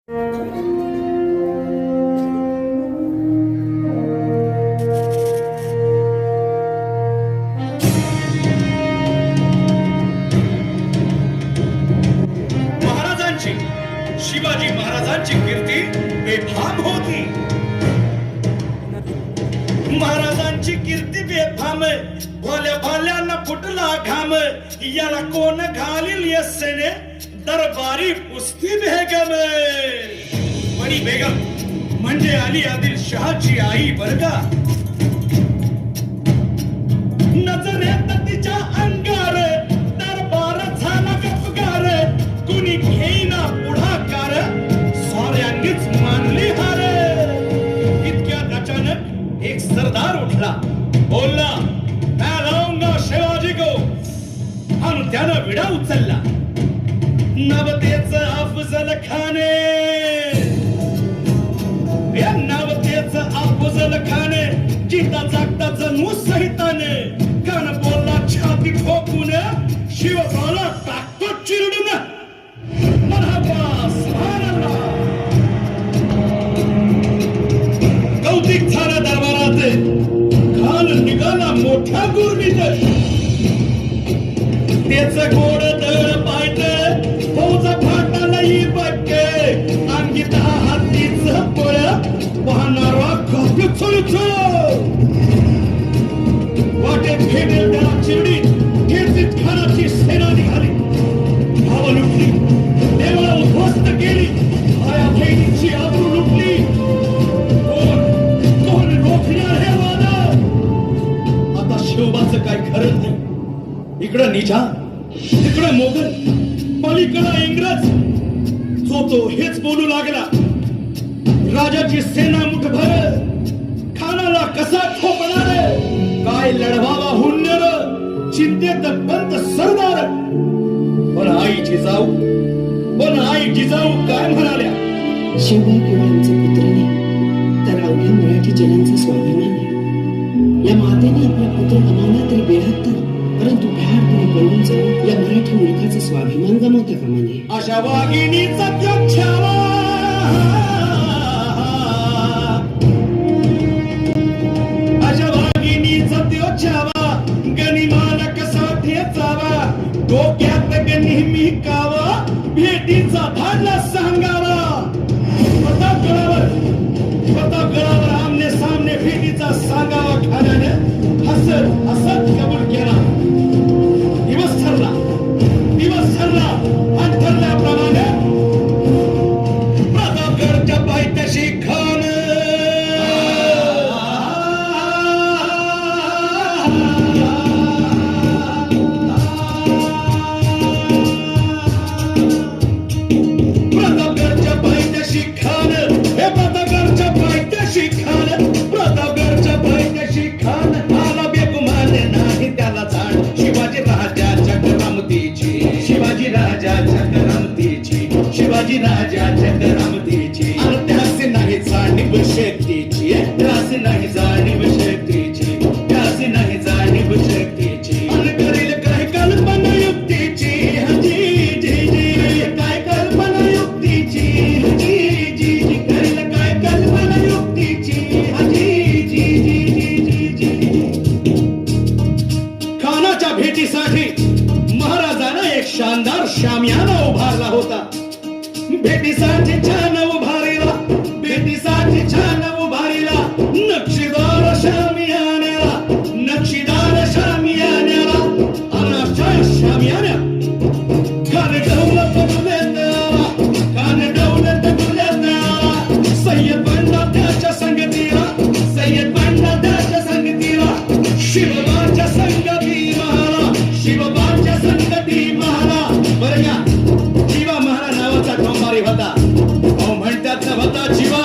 महाराजांची, शिवाजी महाराजांची कीर्ती बेफाम होती. महाराजांची कीर्ती बेफाम, भोल्या भाल्यांना फुटला घाम. याला कोण घालील यस्सेने, दरबारी पुस्ती बेगम. मणी बेगम म्हणजे अली आदिल शहाची आई बरगा. नजरेत तिच्या अंगार दरबार झाला गपगार. कुणी घेईना पुढाकार, साऱ्यांनीच मानली हार. इतक्यात अचानक एक सरदार उठला, बोलला, मैं लाऊंगा शिवाजी को. आणि त्यानं विडा उचलला. नवतेच अफजल खाने, या नवतेच अफजल खाने, जिता जागता जणू सहिताने. कान बोलला छाती ठोकून, शिवबाला टाकतो चिरडून. मरहबा सुभानअल्लाह. कौतिक झालं दरबारात, खान निघाला मोठ्या गुरमीत. त्याच गोड दळ पायट, फौज फाटालाही बक्के. अंगीत हातीच पळ, पाहणारा कापी चुळचुळ. वाटेत भेटेल त्याला चिरडी, कीर्तीत खानाची सेना निघाली. भाव लुटली, देवळा उद्ध्वस्त केली, आया बहिणीची आबरू लुटली. कोण रोखणार हे वाद? आता शिवबाचं काय खरंच नाही. इकडं निजाम, तिकडं मोगल, पलीकडं इंग्रज. जो तो हेच बोलू लागला. राजाची सेना मुठभर, खानाला कसा ठोकणार? काय लढवावा हुन्नर, चिंतेत पंत सरदार. पण आई जिजाऊ काय म्हणाल्या? शिवबा केवळ आमचा पुत्र नाही, तर अवघ्या मराठी जनांचा स्वाभिमान आहे. या मातेने आपला पुत्र गमावला तरी बेहत्तर, परंतु भ्याडपणे पळून जाऊन या मराठी मुलखाचा स्वाभिमान गमावता कामा नये. अशा वाघिणीचा त्याग छावा, अशा वाघिणीचा त्यो छावा. गनिमान कसा ठेचावा, डोक्यात नेहमी कावा. भेटीचा धाडला सांगावा. प्रतापगडावर आमने सामने भेटीचा सांगावा. खाण्याने हसत कबूल केला. दिवस ठरला आणि ठरल्याप्रमाणे प्रतापगडच्या पायथ्याशी खान. प्रतापगडच्या पायथ्याशी खान, हे प्रतापगडच्या पायथ्याशी खान, प्रतापगडच्या पायथ्याशी खान. आला बेगुमान नाही त्याला जाण, शिवाजी राजाच्या करामतीची, शिवाजी राजाच्या करामतीची, शिवाजी राजाच्या करामतीची. आणि त्याचे नाही जाणीव शक्तीची, त्याचे नाही जाणीव शक्तीची, त्याचे नाही जाणीव शक्तीची. आणि करेल काय कल्पना युक्तीची, जी जी जी, काय कल्पना युक्तीची, जी जी जी, करेल काय कल्पना युक्तीची, जी जी जी जी जी. खानाच्या भेटीसाठी महाराजानं एक शानदार शामियाना उभारला होता. भेटीसाठी छान उभारीला, भेटीसाठी छान उभारीला. नक्षीदार शामियान्याला, नक्षीदार शामियान्याला. अनाच्या शामियान्या कान डवलत बुलेला, कान डवलत बुलेला. सय्यद बंडा त्याच्या संगतीला, सय्यद बंडा त्याच्या संगतीला. शिवबाच्या संगती महाला, शिवबाच्या संगती महाला. बरं का, जीवा महाराज नावाचा ठोंबारी होता. अहो म्हणतात ना होता जीवा,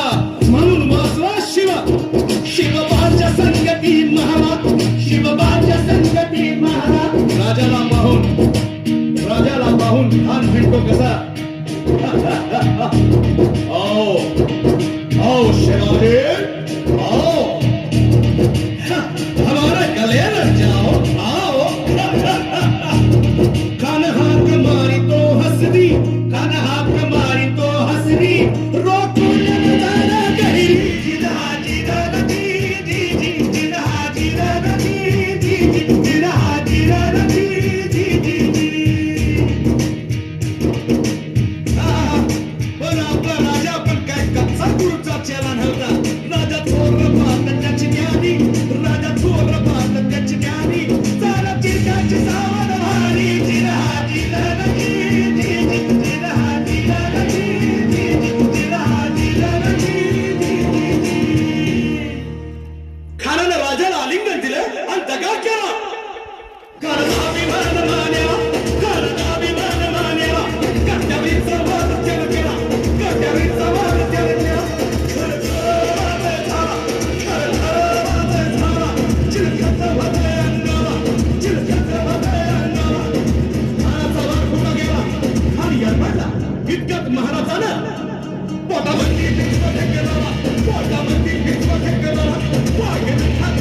म्हणून वाचला शिवा. शिवबाच्या संगती महाला, शिवबाच्या संगती महाला. राजाला पाहून खान म्हणतो कसा? आओ शिवाजी, आओ, हमारे गले लग जाओ, आओ. खान हाथ मारी तो हसरी, खान हाथ मारी तो हसरी. रोखून जाणं घरी जिनाजी रणजी जी जी जिनाजी रणजी जी जी जिनाजी रणजी जी जी जी पण आपला राजा पण काय कच्चा गुरुचा चेला नव्हता राजा थोर पाहत त्याची ज्ञानी राजा थोर पाहत त्याची ज्ञानी चालत चिरकाची सावध भारी जिनाजी रणजी जी जी जिनाजी रणजी जी जी जिनाजी रणजी जी जी जी खानानं राजाला आलिंगन दिलं आणि दगा केला अभिमान मान्या अभिमान मान्या कट्यावीचा वाद त्यानं केला कट्यावीचा वाद त्यानं केला चिलखत होते अंगाला चिलखत होते अंगाला महाराजा वार कुठं गेला आणि यरमाडला इतकत महाराजानं पोटामध्ये भिजवत गेला पोटामध्ये भिजवत गेला वाघ